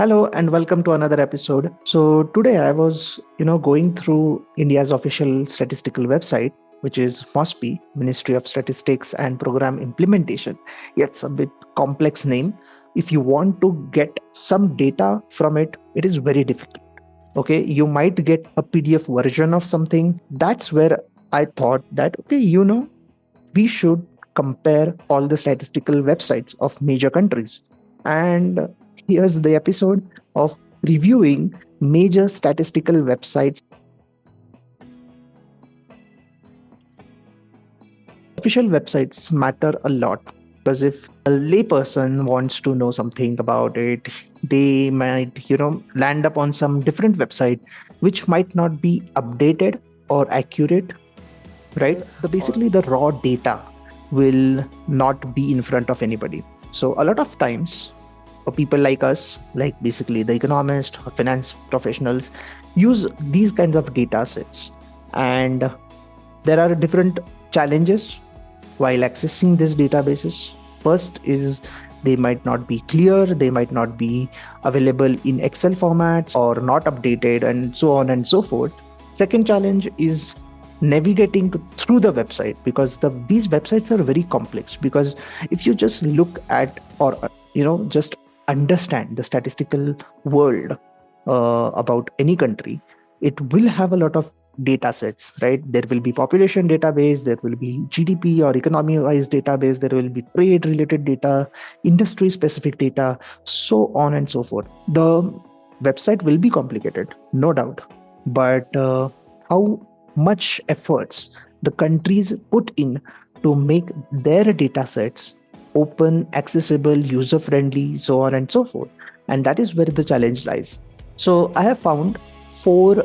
Hello and welcome to another episode. So today I was, going through India's official statistical website, which is MOSPI, Ministry of Statistics and Program Implementation. Yeah, it's a bit complex name. If you want to get some data from it, it is very difficult. Okay, you might get a PDF version of something. That's where I thought that, we should compare all the statistical websites of major countries. And here's the episode of reviewing major statistical websites. Official websites matter a lot because if a layperson wants to know something about it, they might, land up on some different website which might not be updated or accurate, right? So basically, the raw data will not be in front of anybody. So a lot of times, for people like us, like basically the economists or finance professionals, use these kinds of data sets. And there are different challenges while accessing these databases. First is they might not be clear, they might not be available in Excel formats or not updated, and so on and so forth. Second challenge is navigating through the website, because these websites are very complex. Because if you just look at or just understand the statistical world about any country, it will have a lot of data sets, right? There will be population database, there will be GDP or economy wise database, there will be trade related data, industry specific data, so on and so forth. The website will be complicated, no doubt, but how much efforts the countries put in to make their data sets open, accessible, user friendly, so on and so forth. And that is where the challenge lies. So I have found four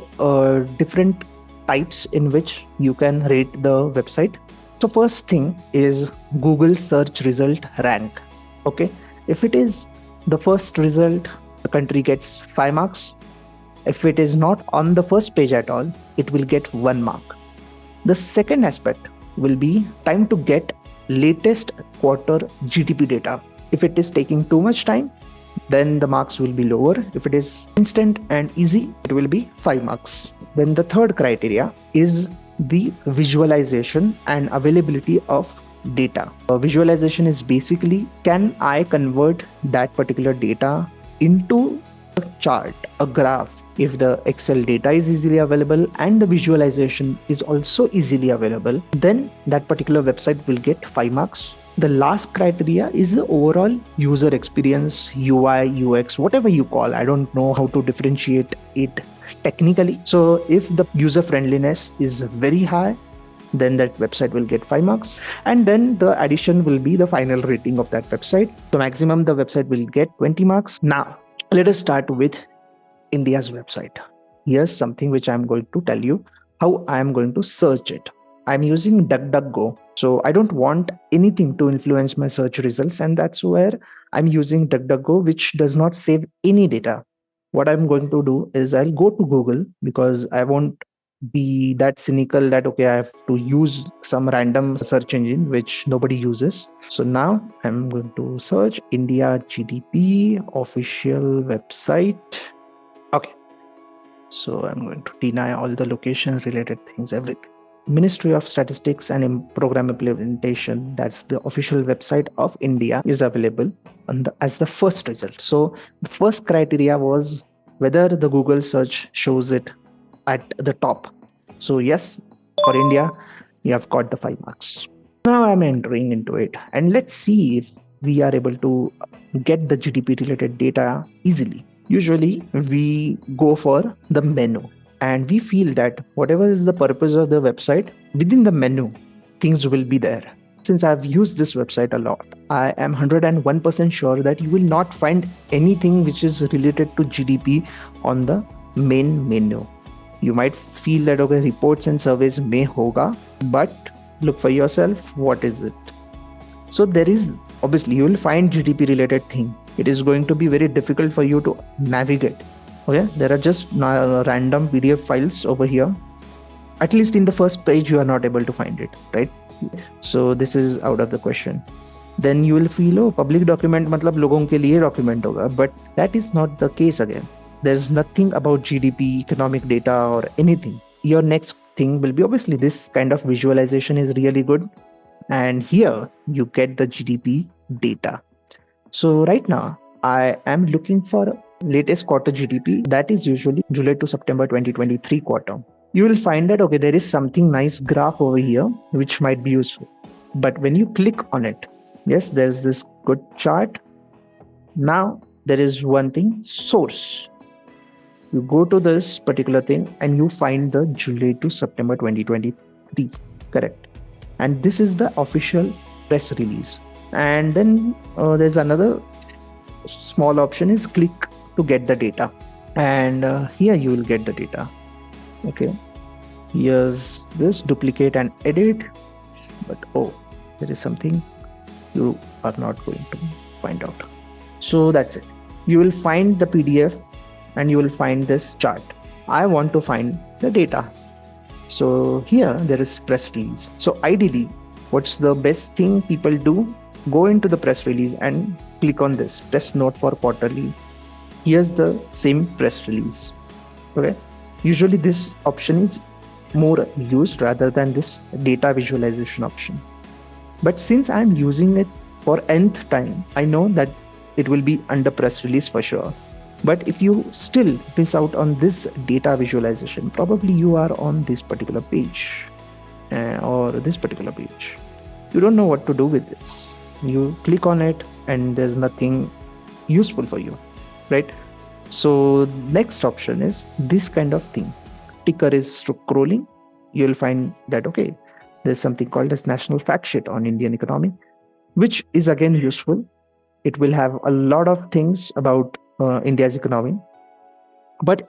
different types in which you can rate the website. So first thing is Google search result rank. Okay, if it is the first result, the country gets 5 marks. If it is not on the first page at all, it will get 1 mark. The second aspect will be time to get latest quarter GDP data. If it is taking too much time, then the marks will be lower. If it is instant and easy, it will be 5 marks. Then the third criteria is the visualization and availability of data. Visualization is basically, can I convert that particular data into a chart, a graph? If the Excel data is easily available and the visualization is also easily available, then that particular website will get 5 marks. The last criteria is the overall user experience, UI, UX, whatever you call. I don't know how to differentiate it technically. So if the user friendliness is very high, then that website will get 5 marks. And then the addition will be the final rating of that website. So maximum the website will get 20 marks. Now, let us start with India's website. Here's something which I'm going to tell you how I'm going to search it. I'm using DuckDuckGo. So I don't want anything to influence my search results. And that's where I'm using DuckDuckGo, which does not save any data. What I'm going to do is I'll go to Google, because I won't be that cynical that, okay, I have to use some random search engine which nobody uses. So now I'm going to search India GDP official website. Okay, so I'm going to deny all the location related things, everything. Ministry of Statistics and Program Implementation, that's the official website of India, is available as the first result. So the first criteria was whether the Google search shows it at the top. So yes, for India, you have got the 5 marks. Now I'm entering into it, and let's see if we are able to get the GDP related data easily. Usually we go for the menu, and we feel that whatever is the purpose of the website, within the menu, things will be there. Since I've used this website a lot, I am 101% sure that you will not find anything which is related to GDP on the main menu. You might feel that, okay, reports and surveys may hoga, but look for yourself, what is it? So there is, obviously, you will find GDP related thing. It is going to be very difficult for you to navigate. Okay, there are just random PDF files over here. At least in the first page, you are not able to find it, right? So this is out of the question. then you will feel, oh, public document मतलब लोगों के लिए document होगा. But that is not the case again. There's nothing about GDP, economic data, or anything. Your next thing will be, obviously, this kind of visualization is really good. And here you get the GDP data. So right now, I am looking for latest quarter GDP. That is usually July to September 2023 quarter. You will find that, okay, there is something nice graph over here, which might be useful. But when you click on it, yes, there's this good chart. Now there is one thing, source. You go to this particular thing and you find the July to September 2023, correct? And this is the official press release. And then there's another small option is click to get the data. And here you will get the data. Okay. Here's this, duplicate and edit. But oh, there is something you are not going to find out. So that's it. You will find the PDF and you will find this chart. I want to find the data. So here there is press release. So ideally, what's the best thing people do? Go into the press release and click on this press note for quarterly. Here's the same press release. Okay. Usually this option is more used rather than this data visualization option. But since I'm using it for nth time, I know that it will be under press release for sure. But if you still miss out on this data visualization, probably you are on this particular page or this particular page. You don't know what to do with this. You click on it and there's nothing useful for you, right? So next option is this kind of thing. Ticker is scrolling. You'll find that, okay, there's something called as National Fact Sheet on Indian economy, which is again useful. It will have a lot of things about India's economy, but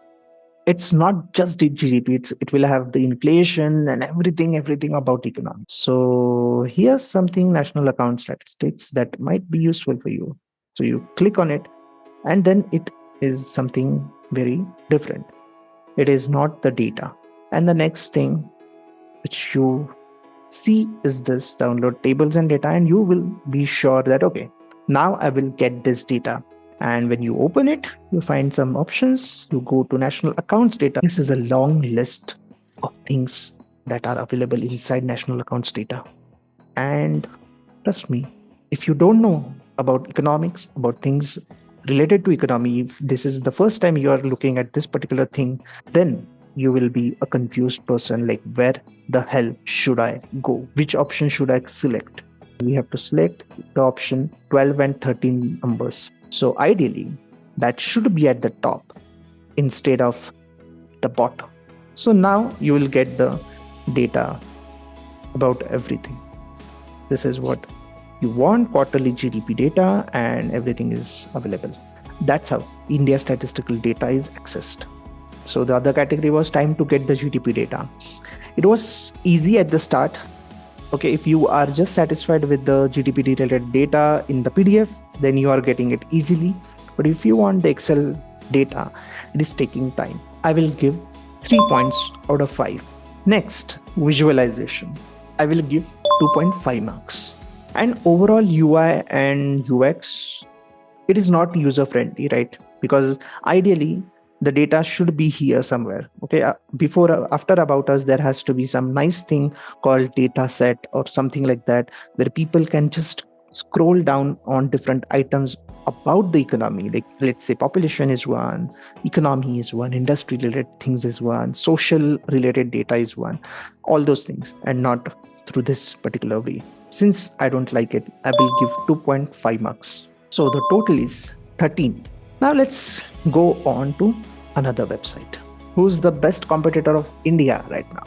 it's not just the GDP. It will have the inflation and everything about economy. So here's something, national account statistics, that might be useful for you. So you click on it and then it is something very different. It is not the data. And the next thing which you see is this, download tables and data, and you will be sure that, okay, now I will get this data. And when you open it, you find some options. You go to national accounts data. This is a long list of things that are available inside national accounts data. And trust me, if you don't know about economics, about things related to economy, if this is the first time you are looking at this particular thing, then you will be a confused person, like, where the hell should I go? Which option should I select? We have to select the option 12 and 13 numbers. So ideally, that should be at the top instead of the bottom. So now you will get the data about everything. This is what you want, quarterly GDP data, and everything is available. That's how India statistical data is accessed. So the other category was time to get the GDP data. It was easy at the start. Okay, if you are just satisfied with the GDP related data in the PDF, then you are getting it easily. But if you want the Excel data, it is taking time. I will give 3 points out of 5. Next, visualization. I will give 2.5 marks. And overall UI and UX, it is not user friendly, right? Because ideally, the data should be here somewhere. Okay, after about us, there has to be some nice thing called data set or something like that, where people can just scroll down on different items about the economy. Like, let's say population is one, economy is one, industry related things is one, social related data is one, all those things, and not through this particular way. Since I don't like it, I will give 2.5 marks. So the total is 13. Now let's go on to another website. Who's the best competitor of India right now?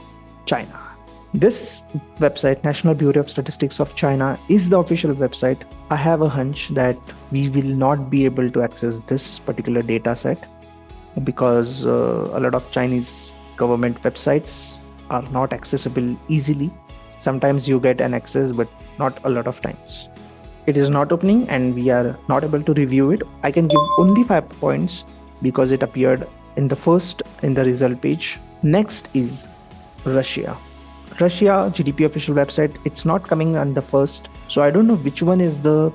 China. This website, National Bureau of Statistics of China, is the official website. I have a hunch that we will not be able to access this particular data set because a lot of Chinese government websites are not accessible easily. Sometimes you get an access, but not a lot of times. It is not opening and we are not able to review it. I can give only 5 points because it appeared in the result page. Next is Russia. Russia GDP official website, it's not coming on the first. So I don't know which one is the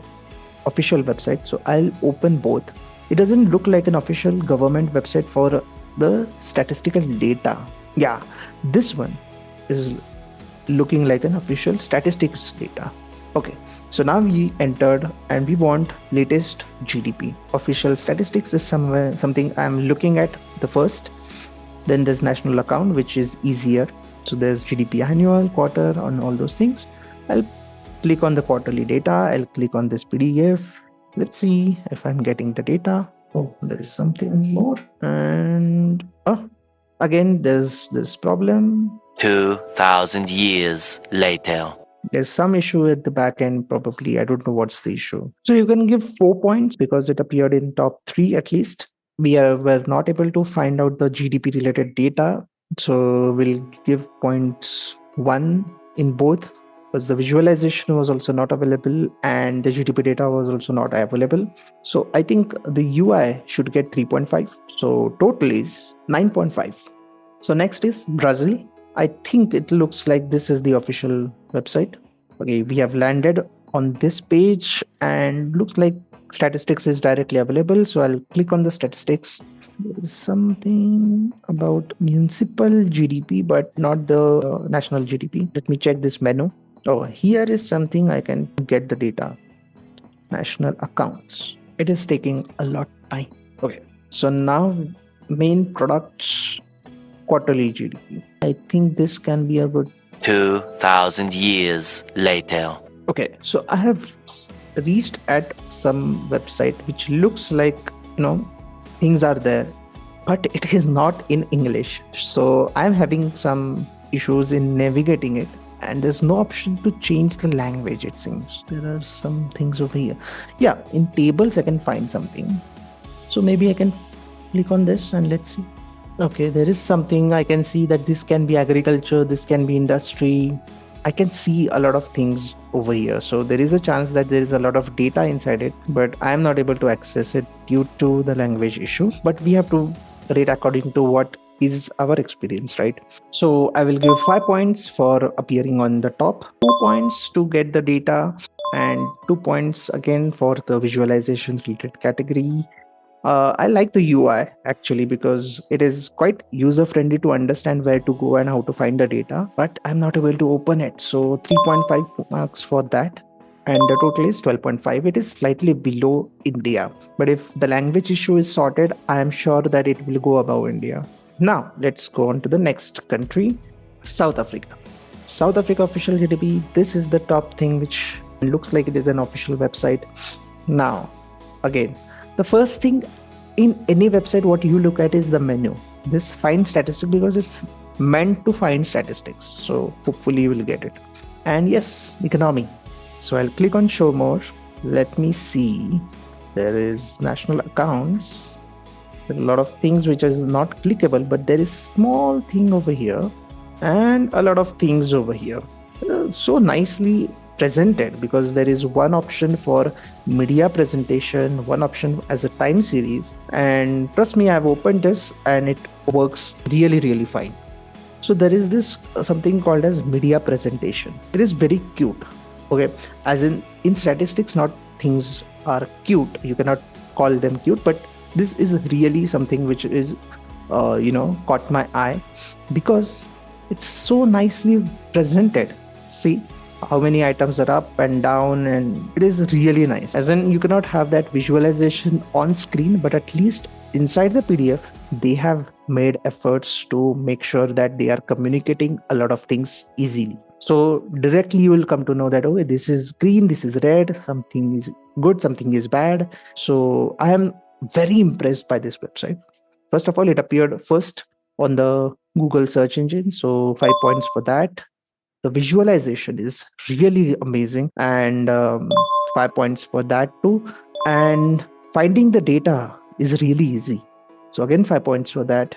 official website. So I'll open both. It doesn't look like an official government website for the statistical data. Yeah, this one is looking like an official statistics data. Okay, so now we entered and we want latest GDP. Official statistics is something I'm looking at the first. Then there's national account, which is easier. So there's GDP annual, quarter, on all those things. I'll click on the quarterly data. I'll click on this PDF. Let's see if I'm getting the data. Oh, there is something more. And again, there's this problem. 2,000 years later. There's some issue at the back end, probably. I don't know what's the issue. So you can give 4 points because it appeared in top 3 at least. Were not able to find out the GDP related data. So we'll give points 1 in both because the visualization was also not available and the GDP data was also not available. So I think the UI should get 3.5. So total is 9.5. So next is Brazil. I think it looks like this is the official website. Okay, we have landed on this page and looks like statistics is directly available. So I'll click on the statistics. There is something about municipal GDP, but not the national GDP. Let me check this menu. Oh, here is something I can get the data. National accounts. It is taking a lot of time. Okay, so now main products, quarterly GDP. I think this can be a good 2,000 years later. Okay, so I have reached at some website which looks like, things are there, but it is not in English. So I'm having some issues in navigating it, and there's no option to change the language, it seems. There are some things over here. Yeah, in tables I can find something. So maybe I can click on this and let's see. Okay, there is something I can see that this can be agriculture, this can be industry. I can see a lot of things over here. So there is a chance that there is a lot of data inside it, but I am not able to access it due to the language issue. But we have to rate according to what is our experience, right? So I will give 5 points for appearing on the top, 2 points to get the data, and 2 points again for the visualization related category. I like the UI actually because it is quite user friendly to understand where to go and how to find the data, but I'm not able to open it. So 3.5 marks for that. And the total is 12.5. It is slightly below India. But if the language issue is sorted, I am sure that it will go above India. Now, let's go on to the next country, South Africa. South Africa official GDP. This is the top thing which looks like it is an official website. Now, again, the first thing in any website, what you look at is the menu. This find statistics because it's meant to find statistics. So hopefully you will get it. And yes, economy. So I'll click on show more. Let me see. There is national accounts. There are a lot of things which is not clickable, but there is small thing over here and a lot of things over here. So nicely presented because there is one option for media presentation, one option as a time series, and trust me, I've opened this and it works really fine. So there is this something called as media presentation. It is very cute. Okay, as in statistics, not things are cute, you cannot call them cute, but this is really something which is caught my eye because it's so nicely presented. See how many items are up and down, and it is really nice. As in, you cannot have that visualization on screen, but at least inside the PDF they have made efforts to make sure that they are communicating a lot of things easily. So directly you will come to know that, okay, this is green, this is red, something is good, something is bad. So I am very impressed by this website. First of all, it appeared first on the Google search engine, so 5 points for that. The visualization is really amazing, and 5 points for that too. And finding the data is really easy, so again 5 points for that.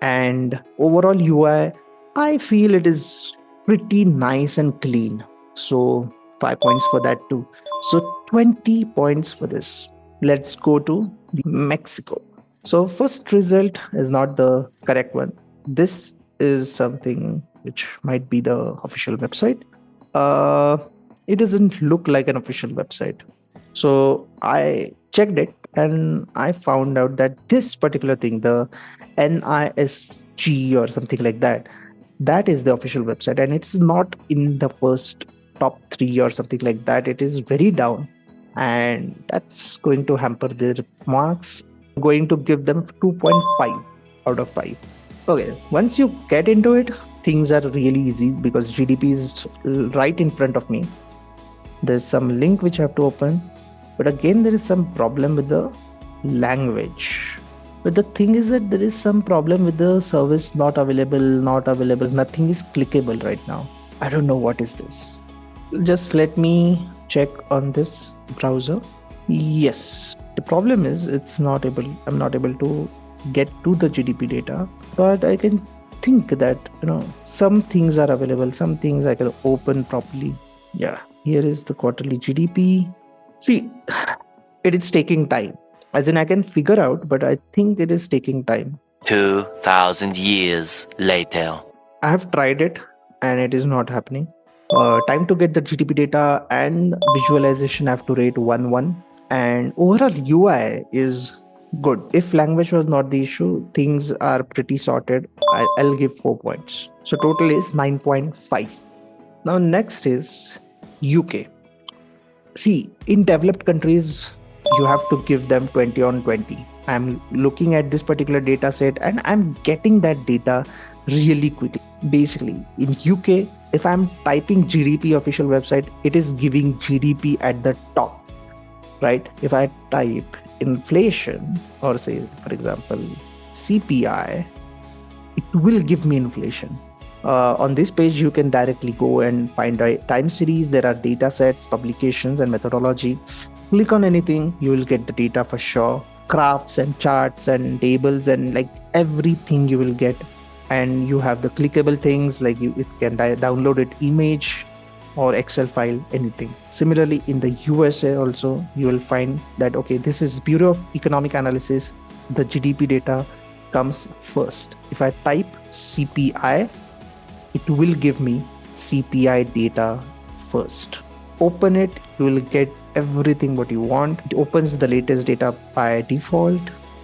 And overall UI, I feel it is pretty nice and clean, so 5 points for that too. So 20 points for this. Let's go to Mexico. So first result is not the correct one. This is something which might be the official website. Uh, it doesn't look like an official website. So I checked it and I found out that this particular thing, the NISG or something like that, that is the official website. And it's not in the first top three or something like that. It is very down. And that's going to hamper their marks. I'm going to give them 2.5 out of 5. Okay, once you get into it, things are really easy because GDP is right in front of me. There's some link which I have to open, but again, there is some problem with the language. But the thing is that there is some problem with the service not available, nothing is clickable right now. I don't know what is this. Just let me check on this browser. Yes, the problem is I'm not able to get to the GDP data, but I can think that, some things are available, some things I can open properly. Yeah, here is the quarterly GDP. See, it is taking time. As in, I can figure out, but I think it is taking time. 2,000 years later. I have tried it and it is not happening. Time to get the GDP data and visualization I have to rate 1 1. And overall UI is good. If language was not the issue, things are pretty sorted. I'll give 4 points. So total is 9.5. Now, next is UK. See, in developed countries, you have to give them 20 on 20. I'm looking at this particular data set and I'm getting that data really quickly. Basically, in UK, if I'm typing GDP official website, it is giving GDP at the top, right? If I type inflation or say, for example, CPI, it will give me inflation. On this page, you can directly go and find a time series. There are data sets, publications, and methodology. Click on anything, you will get the data for sure. Graphs and charts and tables and like everything you will get. And you have the clickable things like it can download it image or Excel file, anything. Similarly, in the USA also, you will find that, okay, this is Bureau of Economic Analysis. The GDP data comes first. If I type CPI, it will give me CPI data first. Open it, you will get everything what you want. It opens the latest data by default.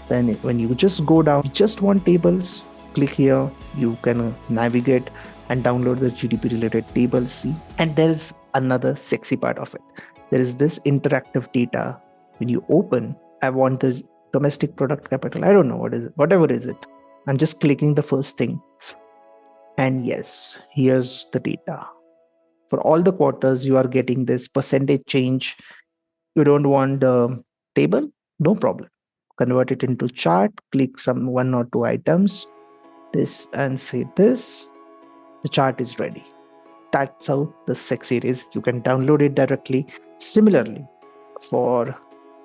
Then when you just go down, just want tables, click here, you can navigate and download the GDP related tables. See, and there is another sexy part of it. There is this interactive data. When you open, I want the domestic product capital. I don't know what is it, whatever is it. I'm just clicking the first thing. And yes, here's the data. For all the quarters, you are getting this percentage change. You don't want the table? No problem. Convert it into chart, click some 1 or 2 items, this and say this. The chart is ready. That's how the sexy it is. You can download it directly. Similarly, for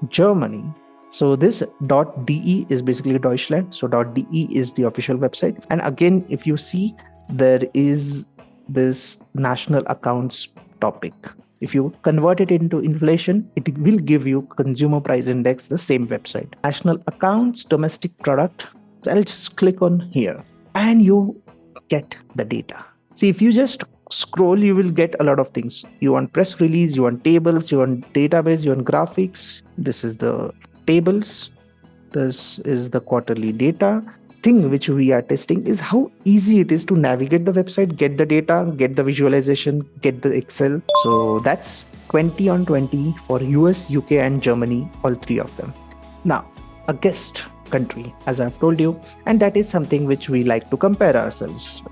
Germany, so this .de is basically Deutschland. So .de is the official website. And again, if you see, there is this national accounts topic. If you convert it into inflation, it will give you consumer price index, the same website. National accounts, domestic product. So I'll just click on here and you get the data. See, if you just scroll, you will get a lot of things. You want press release, you want tables, you want database, you want graphics. This is the tables. This is the quarterly data. Thing which we are testing is how easy it is to navigate the website, get the data, get the visualization, get the Excel. So that's 20 on 20 for US, UK, and Germany, all three of them. Now, a guest country, as I've told you, and that is something which we like to compare ourselves.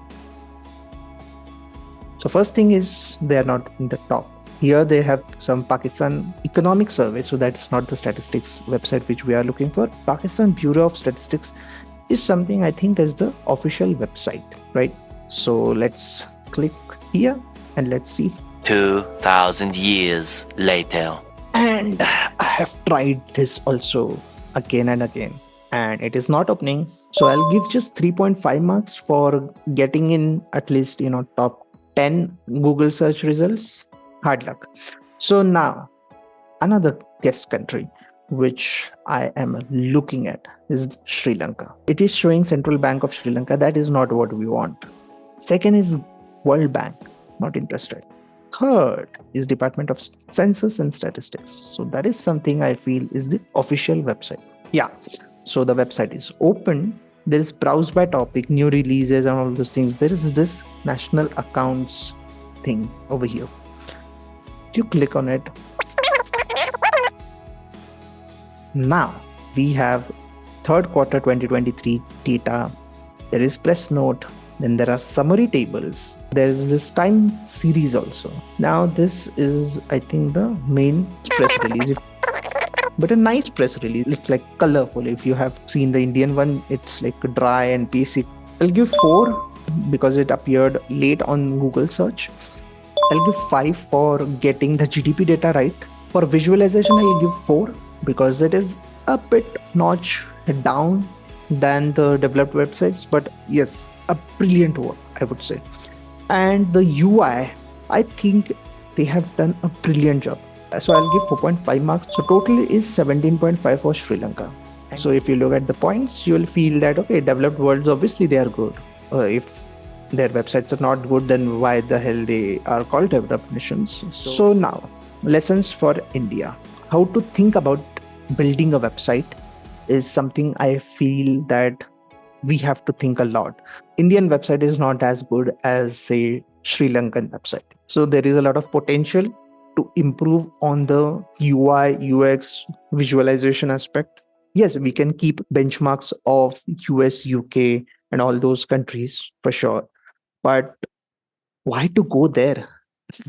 So first thing is they are not in the top. Here they have some Pakistan economic survey. So that's not the statistics website which we are looking for. Pakistan Bureau of Statistics is something I think is the official website, right? So let's click here and let's see. 2,000 years later. And I have tried this also again and again, and it is not opening. So I'll give just 3.5 marks for getting in at least, top 10 Google search results. Hard luck. So now another guest country which I am looking at is Sri Lanka. It is showing Central Bank of Sri Lanka. That is not what we want. Second is World Bank, not interested. Third is Department of Census and Statistics. So that is something I feel is the official website. Yeah. So the website is open. There is browse by topic, new releases, and all those things. There is this national accounts thing over here. If you click on it, now we have third quarter 2023 data. There is press note. Then there are summary tables. There is this time series also. Now this is, I think, the main press release. But a nice press release. It's like colorful. If you have seen the Indian one, it's like dry and basic. I'll give 4 because it appeared late on Google search. I'll give 5 for getting the GDP data right. For visualization, I'll give 4 because it is a bit notch down than the developed websites. But yes, a brilliant work, I would say. And the UI, I think they have done a brilliant job. So I'll give 4.5 marks. So total is 17.5 for Sri Lanka. So if you look at the points, you will feel that, okay, developed worlds, obviously they are good. If their websites are not good, then why the hell they are called developed nations? So now, lessons for India. How to think about building a website is something I feel that we have to think a lot. Indian website is not as good as, say, Sri Lankan website. So there is a lot of potential to improve on the UI, UX, visualization aspect. Yes, we can keep benchmarks of US, UK, and all those countries for sure. But why to go there?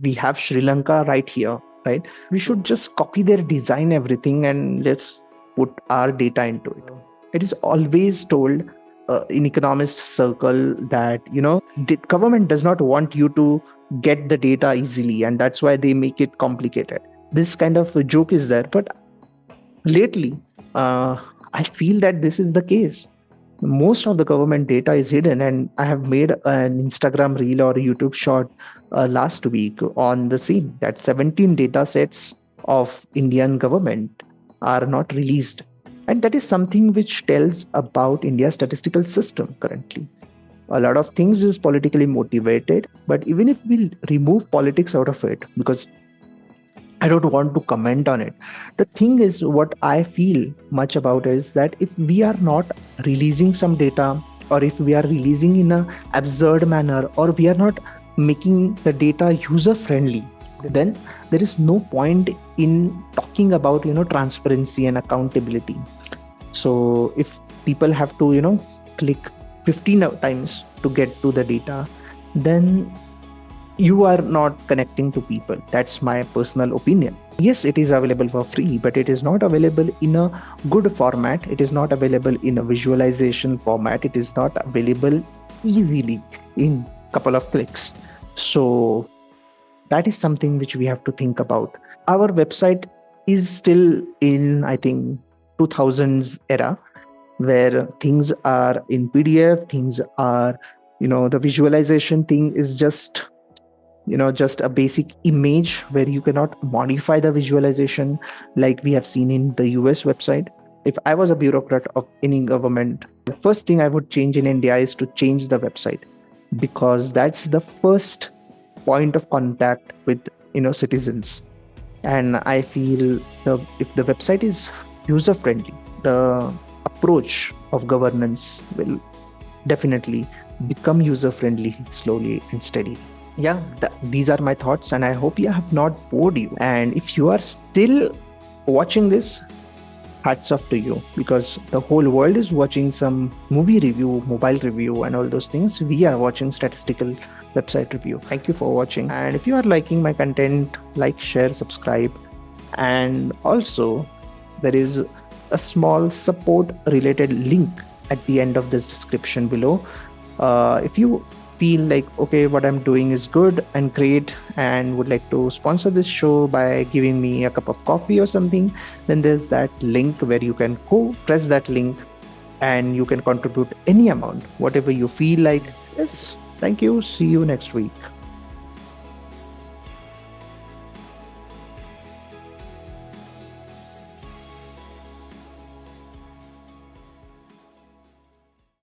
We have Sri Lanka right here, right? We should just copy their design, everything, and let's put our data into it. It is always told in economist circle that the government does not want you to get the data easily, and that's why they make it complicated. This kind of a joke is there, but lately I feel that this is the case. Most of the government data is hidden, and I have made an Instagram reel or a YouTube short last week on the same, that 17 data sets of Indian government are not released, and that is something which tells about India's statistical system currently. A lot of things is politically motivated, but even if we remove politics out of it, because I don't want to comment on it. The thing is, what I feel much about is that if we are not releasing some data, or if we are releasing in a absurd manner, or we are not making the data user friendly, then there is no point in talking about transparency and accountability. So if people have to click 15 times to get to the data, then you are not connecting to people. That's my personal opinion. Yes, it is available for free, but it is not available in a good format. It is not available in a visualization format. It is not available easily in a couple of clicks. So that is something which we have to think about. Our website is still in, I think, 2000s era, where things are in PDF, things are, the visualization thing is just a basic image where you cannot modify the visualization like we have seen in the US website. If I was a bureaucrat of any government, the first thing I would change in India is to change the website, because that's the first point of contact with citizens. And I feel if the website is user friendly, the approach of governance will definitely become user friendly slowly and steady. Yeah, these are my thoughts, and I hope you have not bored you. And if you are still watching this, hats off to you, because the whole world is watching some movie review, mobile review, and all those things. We are watching statistical website review. Thank you for watching. And if you are liking my content, like, share, subscribe. And also, there is a small support related link at the end of this description below. If you feel like, okay, what I'm doing is good and great, and would like to sponsor this show by giving me a cup of coffee or something, then there's that link where you can go press that link and you can contribute any amount, whatever you feel like. Yes, thank you. See you next week.